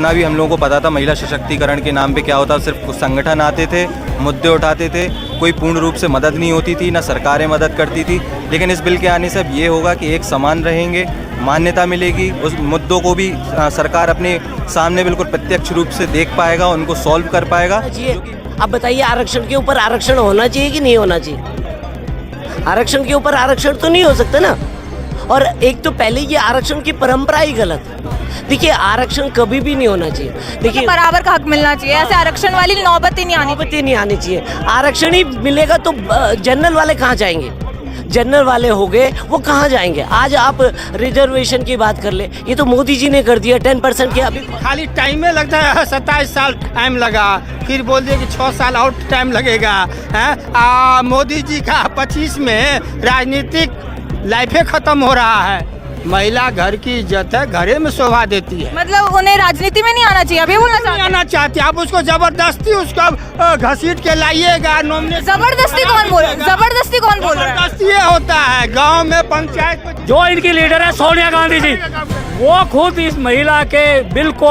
ना भी हम लोगों को पता था महिला सशक्तिकरण के नाम पे क्या होता, सिर्फ कुछ संगठन आते थे, मुद्दे उठाते थे, कोई पूर्ण रूप से मदद नहीं होती थी, ना सरकारें मदद करती थी। लेकिन इस बिल के आने से अब ये होगा कि एक समान रहेंगे, मान्यता मिलेगी, उस मुद्दों को भी सरकार अपने सामने बिल्कुल प्रत्यक्ष रूप से देख पाएगा, उनको सॉल्व कर पाएगा। अब बताइए, आरक्षण के ऊपर आरक्षण होना चाहिए कि नहीं होना चाहिए? आरक्षण के ऊपर आरक्षण तो नहीं हो सकता ना। और एक तो पहले ये आरक्षण की परंपरा ही गलत है। देखिए, आरक्षण कभी भी नहीं होना चाहिए। देखिए, बराबर का हक मिलना चाहिए, ऐसे आरक्षण वाली नौबत ही नहीं आनी चाहिए। आरक्षण ही मिलेगा तो जनरल वाले कहाँ जाएंगे? जनरल वाले हो गए, वो कहाँ जाएंगे? आज आप रिजर्वेशन की बात कर ले, ये तो मोदी जी ने कर दिया 10% के। अभी खाली टाइम में लगता है, 27 साल टाइम लगा, फिर बोल दिए कि 6 साल और टाइम लगेगा है। मोदी जी का 25 में राजनीतिक लाइफे खत्म हो रहा है। महिला घर की इज्जत है, घरे में शोभा देती है। मतलब उन्हें राजनीति में नहीं आना चाहिए, अभी बोलना नहीं आना चाहती, आप उसको जबरदस्ती उसको घसीट के लाइएगा नॉमिनेशन। जबरदस्ती कौन बोल रहा है? जबरदस्ती ये होता है गांव में, पंचायत में। जो इनकी लीडर है सोनिया गांधी जी, वो खुद इस महिला के बिल को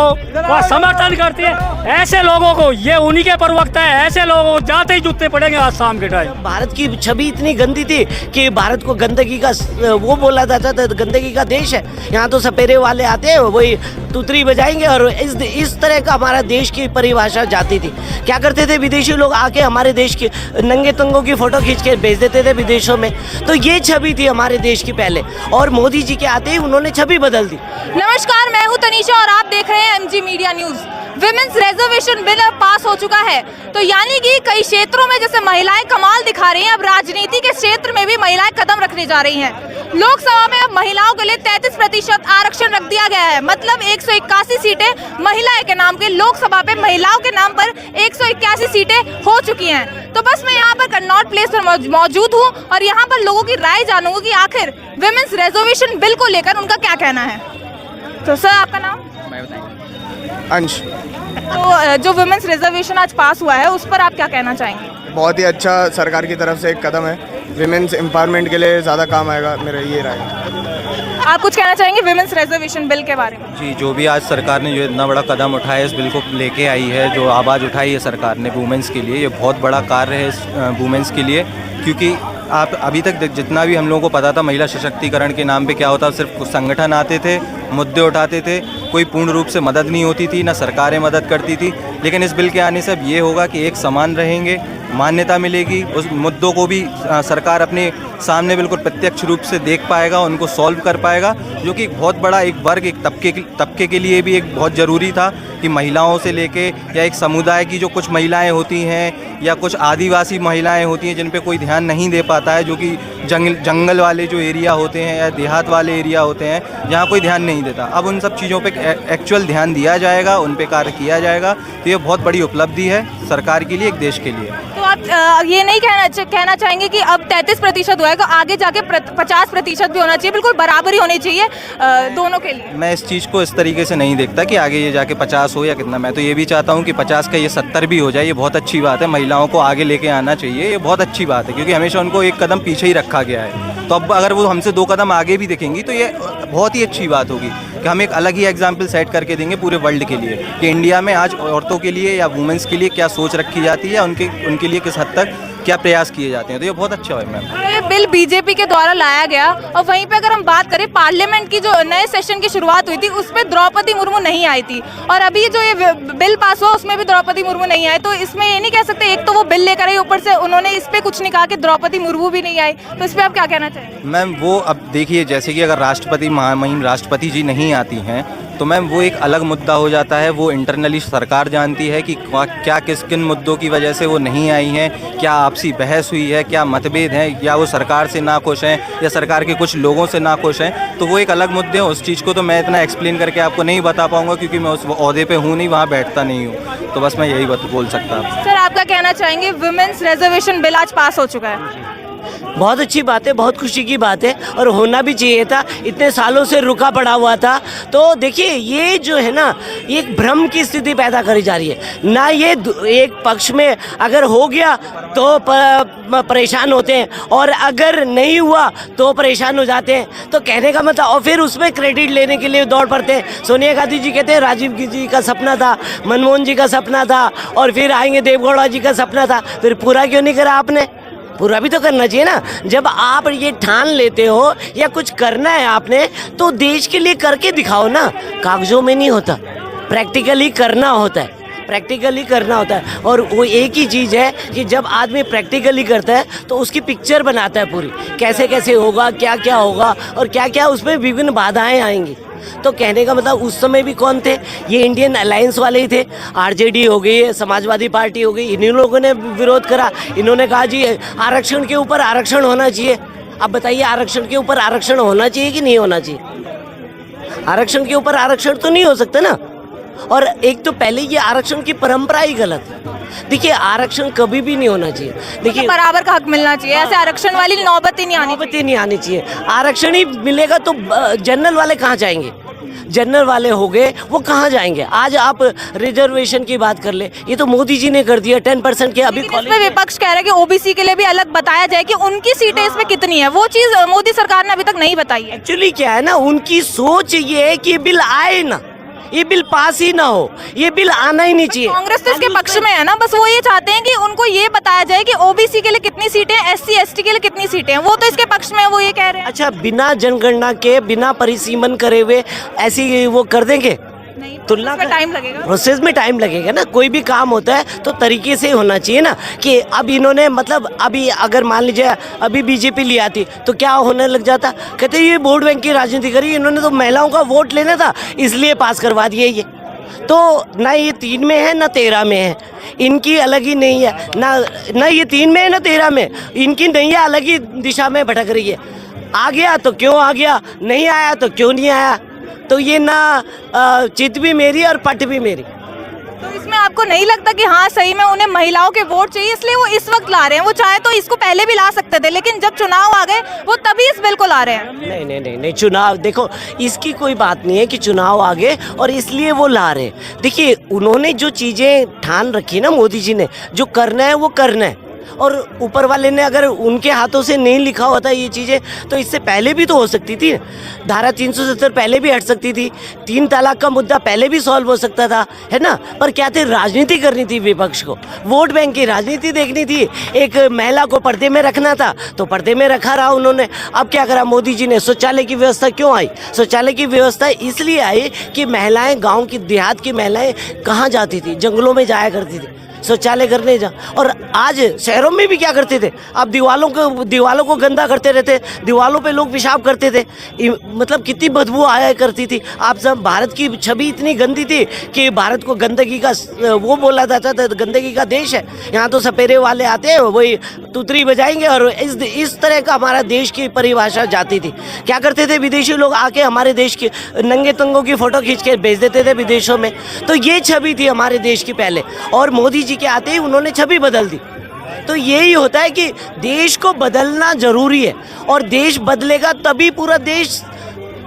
समर्थन करती है। ऐसे लोगों को, ये उन्हीं के प्रवक्ता है, ऐसे लोगों को जाते ही जूते पड़ेंगे आज शाम के टाइम। भारत की छवि इतनी गंदी थी कि भारत को गंदगी का वो बोला जाता था, गंदगी का देश है। यहाँ तो सपेरे वाले आते हैं, वही तुतरी बजाएंगे, और इस तरह का हमारा देश की परिभाषा जाती थी। क्या करते थे विदेशी लोग आके हमारे देश की नंगे तंगों की फोटो खींच के भेज देते थे विदेशों में। तो ये छवि थी हमारे देश की पहले, और मोदी जी के आते ही उन्होंने छवि बदल दी। नमस्कार, मैं हूं तनीषा और आप देख रहे हैं MG media news. Women's reservation bill अब पास हो चुका है, तो यानी कि कई क्षेत्रों में जैसे महिलाएं कमाल दिखा रही हैं, अब राजनीति के क्षेत्र में भी महिलाएं कदम रखने जा रही हैं। लोकसभा में अब महिलाओं के लिए 33% आरक्षण रख दिया गया है, मतलब 181 सीटें महिलाएं के नाम के, लोकसभा पे महिलाओं के नाम पर 181 सीटें हो चुकी हैं। तो बस मैं यहाँ पर कन्नॉट प्लेस पर मौजूद हूँ और यहाँ पर लोगों की राय जानूंगी कि आखिर विमेंस रिजर्वेशन बिल को लेकर उनका क्या कहना है। तो सर, आपका नाम? अंश। तो जो वुमेन्स रिजर्वेशन आज पास हुआ है, उस पर आप क्या कहना चाहेंगे? बहुत ही अच्छा सरकार की तरफ से एक कदम है, विमेंस एम्पावरमेंट के लिए ज़्यादा काम आएगा, मेरा ये राय है। आप कुछ कहना चाहेंगे विमेंस रिजर्वेशन बिल के बारे में? जी, जो भी आज सरकार ने जो इतना बड़ा कदम उठाया, इस बिल को लेके आई है, जो आवाज़ उठाई है सरकार ने वुमेंस के लिए, ये बहुत बड़ा कार्य है इस वुमेंस के लिए। क्योंकि आप अभी तक जितना भी हम लोगों को पता था महिला सशक्तिकरण के नाम पे क्या होता, सिर्फ कुछ संगठन आते थे, मुद्दे उठाते थे, कोई पूर्ण रूप से मदद नहीं होती थी, ना सरकारें मदद करती थी। लेकिन इस बिल के आने से अब ये होगा कि एक समान रहेंगे, मान्यता मिलेगी, उस मुद्दों को भी सरकार अपने सामने बिल्कुल प्रत्यक्ष रूप से देख पाएगा, उनको सॉल्व कर पाएगा, जो कि बहुत बड़ा एक वर्ग, एक तबके के लिए भी एक बहुत ज़रूरी था कि महिलाओं से लेके, या एक समुदाय की जो कुछ महिलाएं होती हैं, या कुछ आदिवासी महिलाएं होती हैं जिन पे कोई ध्यान नहीं दे पाता है, जो कि जंगल वाले जो एरिया होते हैं या देहात वाले एरिया होते हैं जहाँ कोई ध्यान नहीं देता, अब उन सब चीज़ों पे एक्चुअल ध्यान दिया जाएगा, उन पे कार्य किया जाएगा। तो ये बहुत बड़ी उपलब्धि है सरकार के लिए, एक देश के लिए। तो आप ये नहीं कहना चाहेंगे कि अब 33% हुआ है, तो आगे जाके 50% भी होना चाहिए, बिल्कुल बराबरी होनी चाहिए दोनों के लिए? मैं इस चीज़ को इस तरीके से नहीं देखता कि आगे ये जाके 50 हो या कितना। मैं तो ये भी चाहता हूँ कि 50 का ये 70 भी हो जाए, ये बहुत अच्छी बात है। महिलाओं को आगे लेके आना चाहिए, ये बहुत अच्छी बात है, क्योंकि हमेशा उनको एक कदम पीछे ही रखा गया है। तो अब अगर वो हमसे 2 कदम आगे भी दिखेंगी तो ये बहुत ही अच्छी बात होगी कि हम एक अलग ही एग्जाम्पल सेट करके देंगे पूरे वर्ल्ड के लिए कि इंडिया में आज औरतों के लिए या वुमेंस के लिए क्या सोच रखी जाती है, उनके लिए किस हद तक क्या प्रयास किए जाते हैं। तो ये बहुत अच्छा है मैम। ये बिल बीजेपी के द्वारा लाया गया, और वहीं पे अगर हम बात करें पार्लियामेंट की, जो नए सेशन की शुरुआत हुई थी उस पर द्रौपदी मुर्मू नहीं आई थी, और अभी जो ये बिल पास हुआ उसमें भी द्रौपदी मुर्मू नहीं आई। तो इसमें ये नहीं कह सकते, एक तो वो बिल लेकर आई, ऊपर से उन्होंने इस पर कुछ नहीं कहा कि द्रौपदी मुर्मू भी नहीं आई। तो इस पर आप क्या कहना चाहेंगे? मैम वो अब देखिए, जैसे कि अगर राष्ट्रपति महामहिम राष्ट्रपति जी नहीं आती हैं तो मैम वो एक अलग मुद्दा हो जाता है। वो इंटरनली सरकार जानती है कि क्या किन मुद्दों की वजह से वो नहीं आई हैं, क्या आपसी बहस हुई है, क्या मतभेद हैं, या वो सरकार से नाखुश हैं, या सरकार के कुछ लोगों से नाखुश हैं। तो वो एक अलग मुद्दे हैं, उस चीज़ को तो मैं इतना एक्सप्लेन करके आपको नहीं बता पाऊँगा, क्योंकि मैं उस ओहदे पे हूँ नहीं, वहाँ बैठता नहीं हूँ। तो बस मैं यही बोल सकता हूँ। सर, आप क्या कहना चाहेंगे? वुमेन्स रिजर्वेशन बिल आज पास हो चुका है, बहुत अच्छी बात है, बहुत खुशी की बात है और होना भी चाहिए था। इतने सालों से रुका पड़ा हुआ था। तो देखिए ये जो है ना, एक भ्रम की स्थिति पैदा करी जा रही है ना। ये एक पक्ष में अगर हो गया तो परेशान होते हैं और अगर नहीं हुआ तो परेशान हो जाते हैं। तो कहने का मतलब, और फिर उसमें क्रेडिट लेने के लिए दौड़ पड़ते हैं। सोनिया गांधी जी कहते हैं राजीव जी का सपना था, मनमोहन जी का सपना था और फिर आएंगे देवगौड़ा जी का सपना था। फिर पूरा क्यों नहीं करा आपने? पूरा भी तो करना चाहिए ना। जब आप ये ठान लेते हो या कुछ करना है आपने, तो देश के लिए करके दिखाओ ना। कागजों में नहीं होता, प्रैक्टिकली करना होता है, प्रैक्टिकली करना होता है। और वो एक ही चीज़ है कि जब आदमी प्रैक्टिकली करता है तो उसकी पिक्चर बनाता है पूरी, कैसे कैसे होगा, क्या क्या होगा और क्या क्या उसमें विभिन्न बाधाएं आएंगी। तो कहने का मतलब उस समय भी कौन थे? ये इंडियन अलायंस वाले ही थे। आरजेडी हो गई, समाजवादी पार्टी हो गई, इन्हीं लोगों ने विरोध करा। इन्होंने कहा जी आरक्षण के ऊपर आरक्षण होना चाहिए। अब बताइए आरक्षण के ऊपर आरक्षण होना चाहिए कि नहीं होना चाहिए? आरक्षण के ऊपर आरक्षण तो नहीं हो सकता ना। और एक तो पहले ये आरक्षण की परंपरा ही गलत है। देखिए आरक्षण कभी भी नहीं होना चाहिए। देखिए बराबर का हक मिलना चाहिए, ऐसे आरक्षण वाली नौबत ही नहीं आनी नौबत ही नहीं आनी चाहिए। आरक्षण ही मिलेगा तो जनरल वाले कहाँ जाएंगे? जनरल वाले हो गए वो कहाँ जाएंगे? आज आप रिजर्वेशन की बात कर ले, ये तो मोदी जी ने कर दिया 10% के। अभी इसमें विपक्ष कह रहा है कि ओबीसी के लिए भी अलग बताया जाए कि उनकी सीटें इसमें कितनी है। वो चीज मोदी सरकार ने अभी तक नहीं बताई है। एक्चुअली क्या है ना, उनकी सोच ये है कि ये बिल आए ना, ये बिल पास ही ना हो, ये बिल आना ही नहीं चाहिए। कांग्रेस तो इसके पक्ष में है ना, बस वो ये चाहते हैं कि उनको ये बताया जाए कि ओबीसी के लिए कितनी सीटें, एससी एसटी के लिए कितनी सीटें हैं। वो तो इसके पक्ष में है, वो ये कह रहे हैं। अच्छा, बिना जनगणना के, बिना परिसीमन करे हुए ऐसी वो कर देंगे? नहीं, तुलना इसमें टाइम लगेगा। प्रोसेस में टाइम लगेगा ना। कोई भी काम होता है तो तरीके से होना चाहिए ना। कि अब इन्होंने मतलब अभी अगर मान लीजिए अभी बीजेपी ले आती तो क्या होने लग जाता? कहते ये वोट बैंक की राजनीति करी, इन्होंने तो महिलाओं का वोट लेना था इसलिए पास करवा दिए। ये तो ना ये 3 में है ना 13 में है, इनकी अलग ही नहीं है ना ये 3 में है ना 13 में, इनकी नहीं है, अलग ही दिशा में भटक रही है। आ गया तो क्यों आ गया, नहीं आया तो क्यों नहीं आया। तो ये ना चित भी मेरी और पट भी मेरी। तो इसमें आपको नहीं लगता कि हाँ सही में उन्हें महिलाओं के वोट चाहिए इसलिए वो इस वक्त ला रहे हैं? वो चाहे तो इसको पहले भी ला सकते थे, लेकिन जब चुनाव आ गए वो तभी इस बिल को ला रहे हैं। नहीं, चुनाव देखो, इसकी कोई बात नहीं है कि चुनाव आ गए और इसलिए वो ला रहे हैं। देखिए उन्होंने जो चीज़ें ठान रखी ना, मोदी जी ने जो करना है वो करना है। और ऊपर वाले ने अगर उनके हाथों से नहीं लिखा होता ये चीज़ें तो इससे पहले भी तो हो सकती थी। धारा 370 पहले भी हट सकती थी, 3 तलाक का मुद्दा पहले भी सॉल्व हो सकता था, है ना। पर क्या थी, राजनीति करनी थी विपक्ष को, वोट बैंक की राजनीति देखनी थी। एक महिला को पर्दे में रखना था तो पर्दे में रखा रहा उन्होंने। अब क्या करा मोदी जी ने? शौचालय की व्यवस्था क्यों आई? शौचालय की व्यवस्था इसलिए आई कि महिलाएं, गाँव की देहात की महिलाएं कहाँ जाती थी? जंगलों में जाया करती थी शौचालय करने जा। और आज शहरों में भी क्या करते थे, आप दीवालों को गंदा करते रहते, दीवालों पे लोग पेशाब करते थे, मतलब कितनी बदबू आया करती थी। आप सब, भारत की छवि इतनी गंदी थी कि भारत को गंदगी का वो बोला जाता था, गंदगी का देश है। यहाँ तो सपेरे वाले आते हैं, वही तुतरी बजाएंगे और इस तरह का हमारा देश की परिभाषा जाती थी। क्या करते थे विदेशी लोग आके हमारे देश की नंगे तंगों की फ़ोटो खींच के भेज देते थे विदेशों में। तो ये छवि थी हमारे देश की पहले, और मोदी जी के आते ही उन्होंने छवि बदल दी। तो यही होता है कि देश को बदलना जरूरी है और देश बदलेगा तभी पूरा देश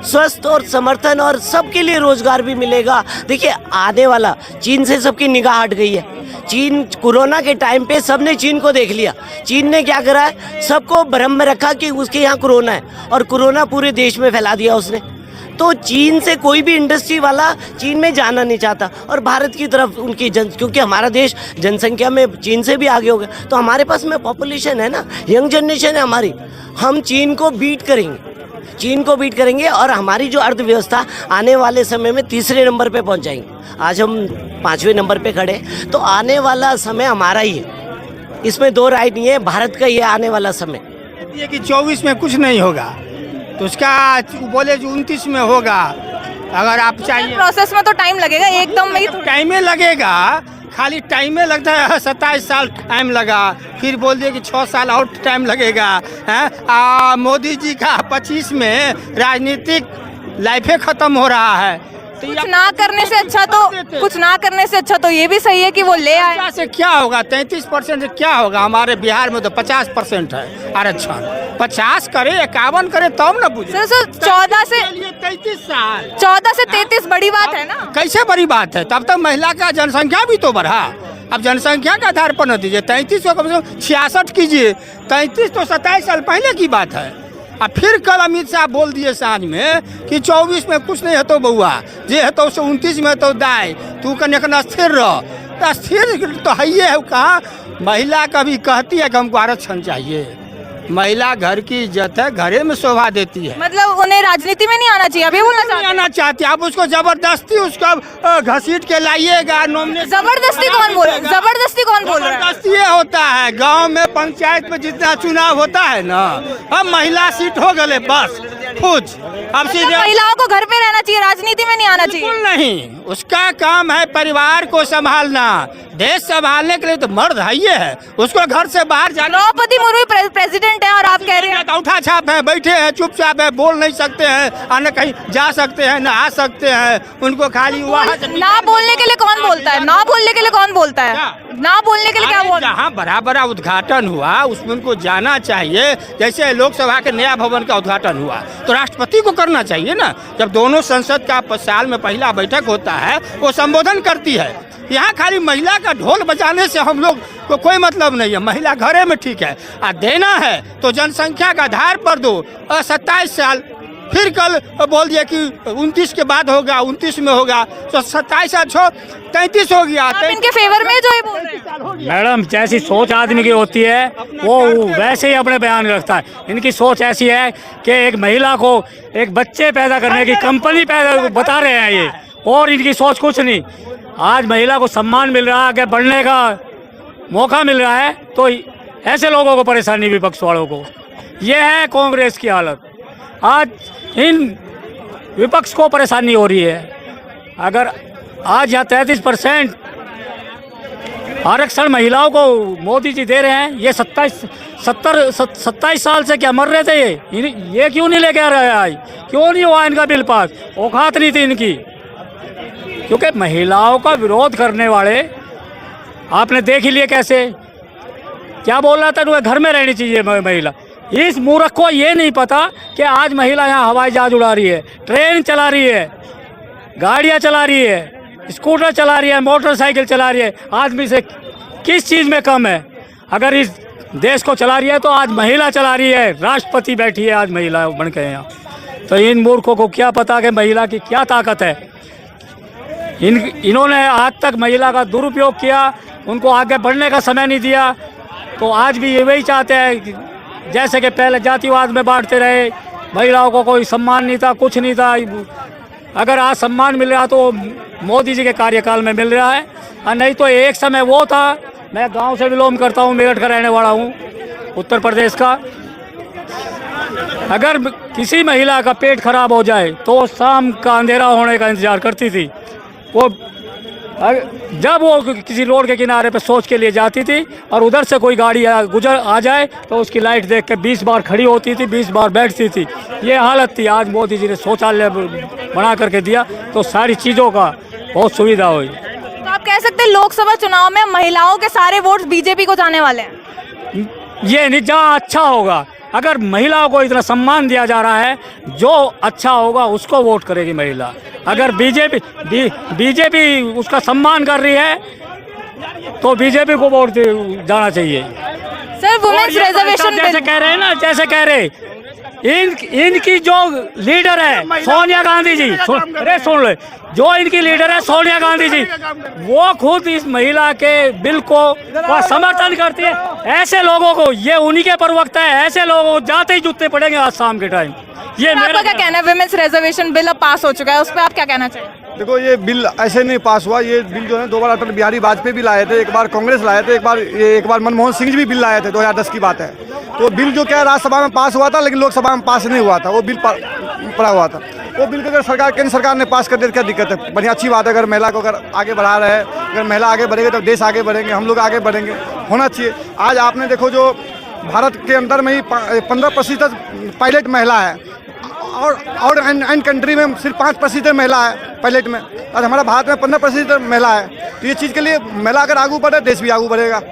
स्वस्थ और समर्थन और सबके लिए रोजगार भी मिलेगा। देखिए आने वाला, चीन से सबकी निगाह हट गई है। चीन कोरोना के टाइम पे सबने चीन को देख लिया। चीन ने क्या करा है, सबको भ्रम में रखा कि उसके यहाँ कोरोना है और कोरोना पूरे देश में फैला दिया उसने। तो चीन से कोई भी इंडस्ट्री वाला चीन में जाना नहीं चाहता और भारत की तरफ उनकी क्योंकि हमारा देश जनसंख्या में चीन से भी आगे हो गया, तो हमारे पास में पॉपुलेशन है ना, यंग जनरेशन है हमारी। हम चीन को बीट करेंगे और हमारी जो अर्थव्यवस्था आने वाले समय में 3रे नंबर पे पहुंच जाएंगे। आज हम 5वें नंबर पे खड़े, तो आने वाला समय हमारा ही है, इसमें 2 राय नहीं है, भारत का ये आने वाला समय। ये कि 24 में कुछ नहीं होगा तो उसका बोले जो 29 में होगा। अगर आप चाहिए प्रोसेस में तो टाइम लगेगा, एकदम में ही टाइम लगेगा, खाली टाइम में लगता है। 27 साल टाइम लगा, फिर बोल दिए कि 6 साल और टाइम लगेगा है। मोदी जी का 25 में राजनीतिक लाइफे ख़त्म हो रहा है। कुछ ना करने से अच्छा तो ये भी सही है कि वो ले आए। 50 से क्या होगा, 33% से क्या होगा? हमारे बिहार में तो 50% है आरक्षण। 50 करे 51 करे तब न बुझे। सर 14 से 33 साल 14 से 33 बड़ी बात है ना। कैसे बड़ी बात है? तब तक महिला का जनसंख्या भी तो बढ़ा। अब जनसंख्या के आधार पर न दीजिए, 33 को कम से कम 66 कीजिए। 33 तो 27 साल पहले की बात है। और फिर कल अमित शाह बोल दिए सांझ में कि 24 में कुछ नहीं है तो बउआ, जे है तो 29 में तो दाई, तू कन्या स्थिर रह। तो स्थिर तो है ये है कहाँ? महिला कभी कहती है कि हमको आरक्षण चाहिए। महिला घर की इज्जत है, घरे में शोभा देती है। मतलब उन्हें राजनीति में नहीं आना चाहिए, अभी बोलना नहीं आना चाहती, आप उसको जबरदस्ती उसका घसीट के लाइएगा। जबरदस्ती कौन बोल रहा है? जबरदस्ती ये होता है, गांव में पंचायत में जितना चुनाव होता है ना, अब महिला सीट हो गए बस कुछ। अब सीधे महिलाओं को घर पे रहना चाहिए, राजनीति में नहीं आना चाहिए। बिल्कुल नहीं, उसका काम है परिवार को संभालना। देश संभालने के लिए तो मर्द है ही है, उसको घर से बाहर जाना। द्रौपदी मुर्मू प्रेसिडेंट है और आप कह रहे हैं उठा छाप है, बैठे हैं चुपचाप है, बोल नहीं सकते हैं, और न कहीं जा सकते हैं, न आ सकते हैं। उनको खाली वहाँ ना बोलने के लिए कौन बोलता है? ना बोलने के लिए कौन बोलता है? ना बोलने के लिए क्या बोल? जहाँ बड़ा उद्घाटन हुआ उसमें उनको जाना चाहिए। जैसे लोकसभा के नया भवन का उद्घाटन हुआ तो राष्ट्रपति को करना चाहिए ना। जब दोनों संसद का साल में पहला बैठक होता है, वो संबोधन करती है। यहाँ खाली महिला का ढोल बजाने से हम लोग को कोई मतलब नहीं है। महिला घरे में ठीक है, और देना है तो जनसंख्या का आधार पर दो। 27 साल फिर कल बोल दिया कि 29 के बाद होगा, 29 में होगा, तो 27 साल छोड़ 33 हो गया। आप इनके फेवर में जो ये बोल रहे हैं। मैडम, जैसी सोच आदमी की होती है वो वैसे ही अपने बयान रखता है। इनकी सोच ऐसी है कि एक महिला को एक बच्चे पैदा करने की कंपनी पैदा बता रहे हैं ये, और इनकी सोच कुछ नहीं। आज महिला को सम्मान मिल रहा है, आगे बढ़ने का मौका मिल रहा है, तो ऐसे लोगों को परेशानी, विपक्ष वालों को। ये है कांग्रेस की हालत। आज इन विपक्ष को परेशानी हो रही है। अगर आज यहाँ 33% आरक्षण महिलाओं को मोदी जी दे रहे हैं, ये 27 साल से क्या मर रहे थे ये क्यों नहीं लेके आ रहे हैं? आज क्यों नहीं हुआ इनका बिल पास? औकात नहीं थी इनकी। क्योंकि महिलाओं का विरोध करने वाले आपने देख ही लिए कैसे, क्या बोल रहा था, घर में रहनी चाहिए महिला। इस मूर्ख को ये नहीं पता कि आज महिला यहाँ हवाई जहाज उड़ा रही है, ट्रेन चला रही है, गाड़ियाँ चला रही है, स्कूटर चला रही है, मोटरसाइकिल चला रही है। आदमी से किस चीज़ में कम है? अगर इस देश को चला रही है तो आज महिला चला रही है, राष्ट्रपति बैठी है आज महिला बन के यहाँ। तो इन मूर्खों को क्या पता कि महिला की क्या ताकत है। इन्होंने आज तक महिला का दुरुपयोग किया, उनको आगे बढ़ने का समय नहीं दिया। तो आज भी ये वही चाहते हैं जैसे कि पहले जातिवाद में बांटते रहे, महिलाओं को कोई सम्मान नहीं था, कुछ नहीं था। अगर आज सम्मान मिल रहा तो मोदी जी के कार्यकाल में मिल रहा है, और नहीं तो एक समय वो था। मैं गांव से बिलोंग करता हूँ, मेरठ का रहने वाला हूँ, उत्तर प्रदेश का। अगर किसी महिला का पेट खराब हो जाए तो शाम का अंधेरा होने का इंतजार करती थी। वो जब वो किसी रोड के किनारे पे सोच के लिए जाती थी और उधर से कोई गाड़ी गुजर आ जाए तो उसकी लाइट देख के 20 बार खड़ी होती थी, 20 बार बैठती थी। ये हालत थी। आज मोदी जी ने शौचालय बना करके दिया तो सारी चीज़ों का बहुत सुविधा हुई। तो आप कह सकते हैं लोकसभा चुनाव में महिलाओं के सारे वोट बीजेपी को जाने वाले हैं। ये नहीं, जहाँ अच्छा होगा, अगर महिलाओं को इतना सम्मान दिया जा रहा है, जो अच्छा होगा उसको वोट करेगी महिला। अगर बीजेपी उसका सम्मान कर रही है तो बीजेपी को वोट जाना चाहिए। सर वुमेन्स रिजर्वेशन जैसे कह रहे हैं ना, जैसे कह रहे इनकी जो लीडर है सोनिया गांधी जी, सुन ले, जो इनकी लीडर है सोनिया गांधी जी, वो खुद इस महिला के बिल को समर्थन करती है। ऐसे लोगों को, ये उन्हीं के प्रवक्ता है, ऐसे लोगों को जाते ही जूते पड़ेंगे आज शाम के टाइम। ये आपका क्या कहना है? विमेंस रिजर्वेशन बिल अब पास हो चुका है, उस पर आप क्या कहना चाहिए? देखो, ये बिल ऐसे नहीं पास हुआ। ये बिल जो है 2 बार अटल बिहारी वाजपेयी भी लाए थे, एक बार कांग्रेस लाए थे, एक बार मनमोहन सिंह जी भी बिल लाए थे, 2010 की बात है। तो बिल जो क्या राज्यसभा में पास हुआ था लेकिन लोकसभा में पास नहीं हुआ था, वो बिल पड़ा हुआ था। वो बिल को अगर केंद्र सरकार ने पास कर दिया, क्या दिक्कत है? बढ़िया अच्छी बात है। अगर महिला को अगर आगे बढ़ा रहे हैं, अगर महिला आगे बढ़ेगी तो देश आगे बढ़ेंगे, हम लोग आगे बढ़ेंगे, होना चाहिए। आज आपने देखो जो भारत के अंदर में ही 15% पायलट महिला है, और अन्य कंट्री में सिर्फ 5% महिला है पायलट में, और हमारा भारत में 15% महिला है। तो ये चीज़ के लिए महिला अगर आगू बढ़े, देश भी आगू बढ़ेगा।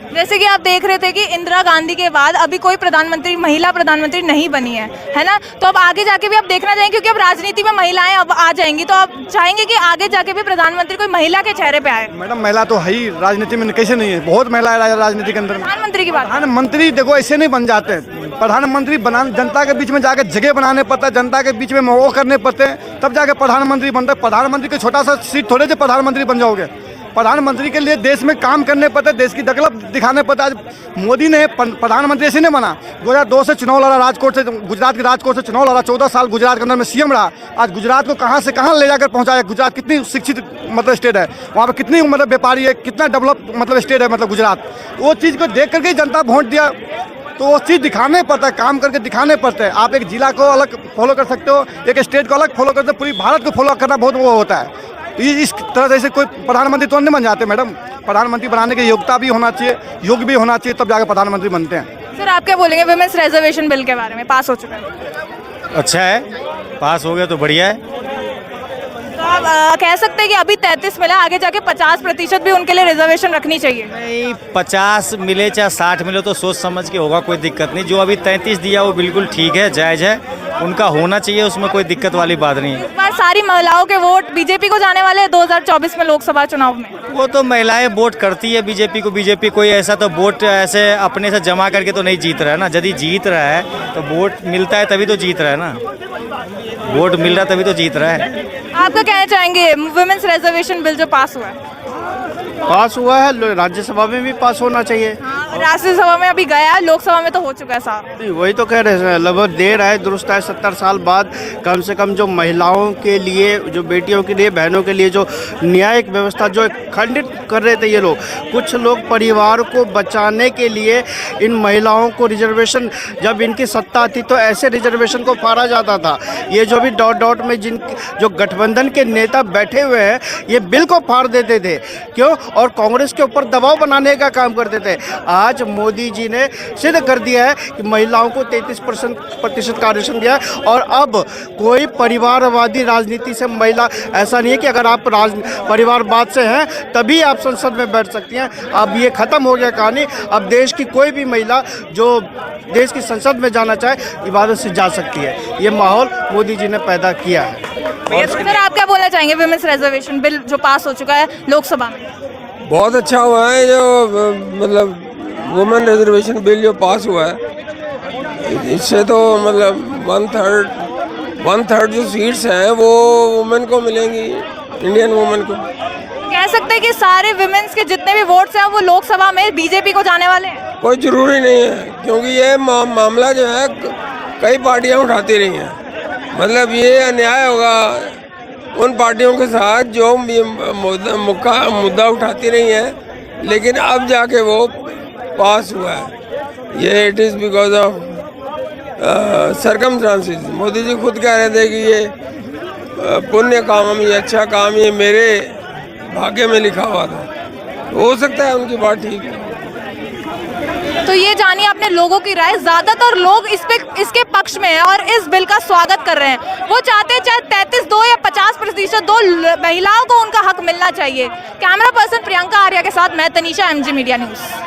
जैसे कि आप देख रहे थे कि इंदिरा गांधी के बाद अभी कोई प्रधानमंत्री, महिला प्रधानमंत्री नहीं बनी है ना? तो अब आगे जाके भी आप देखना चाहेंगे, क्योंकि अब राजनीति में महिलाएं अब आ जाएंगी, तो आप चाहेंगे कि आगे जाके भी प्रधानमंत्री कोई महिला के चेहरे पे आए? मैडम महिला तो है ही राजनीति में, कैसे नहीं है, बहुत महिला है राजनीति के अंदर। प्रधानमंत्री की बात, प्रधानमंत्री देखो ऐसे नहीं बन जाते, प्रधानमंत्री बनाने जनता के बीच में जाके जगह बनाने पड़ता है, जनता के बीच में वो करने पड़ते हैं, तब जाके प्रधानमंत्री बनता है। प्रधानमंत्री के छोटा सा सीट थोड़े से प्रधानमंत्री बन जाओगे। प्रधानमंत्री के लिए देश में काम करने पड़ते, देश की दखलत दिखाने पड़ता। आज मोदी ने प्रधानमंत्री ऐसे नहीं बना, 2002 से चुनाव लड़ा, राजकोट से, गुजरात के राजकोट से चुनाव लड़ा, 14 साल गुजरात के अंदर में सीएम रहा। आज गुजरात को कहाँ से कहाँ ले जाकर पहुँचाया। गुजरात कितनी शिक्षित मतलब स्टेट है, वहाँ पर कितनी मतलब व्यापारी है, कितना डेवलप मतलब स्टेट है मतलब गुजरात। वो चीज़ को देख करके जनता वोट दिया, तो वो चीज़ दिखाने पड़ता है, काम करके दिखाने पड़ते हैं। आप एक जिला को अलग फॉलो कर सकते हो, एक स्टेट को अलग फॉलो करते हो, पूरी भारत को फॉलो करना बहुत वो होता है। इस तरह से कोई प्रधानमंत्री तो नहीं बन जाते मैडम। प्रधानमंत्री बनाने की योग्यता भी होना चाहिए, योग्य भी होना चाहिए, तब जाकर प्रधानमंत्री बनते हैं। सर आप क्या बोलेंगे विमेंस रिजर्वेशन बिल के बारे में? पास हो चुका है, अच्छा है, पास हो गया तो बढ़िया है। तो आप कह सकते हैं कि अभी 33 मिला, आगे जाके 50% भी उनके लिए रिजर्वेशन रखनी चाहिए? नहीं, 50 मिले चाहे 60 मिले तो सोच समझ के होगा, कोई दिक्कत नहीं। जो अभी 33 दिया वो बिल्कुल ठीक है, जायज़ है, उनका होना चाहिए, उसमें कोई दिक्कत वाली बात नहीं है। इस बार सारी महिलाओं के वोट बीजेपी को जाने वाले हैं 2024 में लोकसभा चुनाव में। वो तो महिलाएं वोट करती है बीजेपी को। बीजेपी कोई ऐसा तो वोट ऐसे अपने से जमा करके तो नहीं जीत रहा है ना। यदि जीत रहा है तो वोट मिलता है तभी तो जीत रहा है ना, वोट मिल रहा है तभी तो जीत रहा है। आपका कहना चाहेंगे वुमेन्स रिजर्वेशन बिल जो पास हुआ है? पास हुआ है, राज्यसभा में भी पास होना चाहिए। राज्यसभा में अभी गया है, लोकसभा में तो हो चुका है साहब। वही तो कह रहे हैं, लगभग देर है दुरुस्त है। 70 साल बाद कम से कम जो महिलाओं के लिए, जो बेटियों के लिए, बहनों के लिए जो न्यायिक व्यवस्था जो खंडित कर रहे थे ये लोग, कुछ लोग परिवार को बचाने के लिए इन महिलाओं को रिजर्वेशन, जब इनकी सत्ता आती तो ऐसे रिजर्वेशन को फाड़ा जाता था। ये जो भी डॉट में जो गठबंधन के नेता बैठे हुए हैं, ये बिल को फाड़ देते थे। क्यों? और कांग्रेस के ऊपर दबाव बनाने का काम करते थे। आज मोदी जी ने सिद्ध कर दिया है कि महिलाओं को 33% का आरक्षण दिया है। और अब कोई परिवारवादी राजनीति से महिला, ऐसा नहीं है कि अगर आप परिवारवाद से हैं तभी आप संसद में बैठ सकती हैं। अब ये खत्म हो गया कहानी। अब देश की कोई भी महिला जो देश की संसद में जाना चाहे इबादत से जा सकती है। ये माहौल मोदी जी ने पैदा किया है। सर आप क्या बोलना चाहेंगे विमेंस रिजर्वेशन बिल जो पास हो चुका है लोकसभा में? बहुत अच्छा हुआ है जो मतलब वुमेन रिजर्वेशन बिल जो पास हुआ है, इससे तो मतलब वन थर्ड जो सीट्स हैं वो वुमेन को मिलेंगी, इंडियन वुमेन को। कह सकते हैं कि सारे विमेंस के जितने भी वोट्स हैं वो लोकसभा में बीजेपी को जाने वाले हैं? कोई ज़रूरी नहीं है, क्योंकि ये मामला जो है कई पार्टियां उठाती रही हैं। मतलब ये अन्याय होगा उन पार्टियों के साथ जो मुद्दा उठाती रही हैं, लेकिन अब जाके वो पास हुआ है। ये it is because of circumstances. Modi ji खुद कह रहे थे कि ये पुण्य काम, ये अच्छा काम, ये मेरे भाग्य में लिखा हुआ था। हो सकता है उनकी बात ठीक है। तो ये जानिए अपने लोगों की राय। ज्यादातर लोग इसके पक्ष में हैं और इस बिल का स्वागत कर रहे हैं। वो चाहते हैं चाहे 33 दो या 50% दो, महिलाओं को उनका हक मिलना चाहिए। कैमरा पर्सन प्रियंका आर्या के साथ मैं तनीषा, MG मीडिया न्यूज़।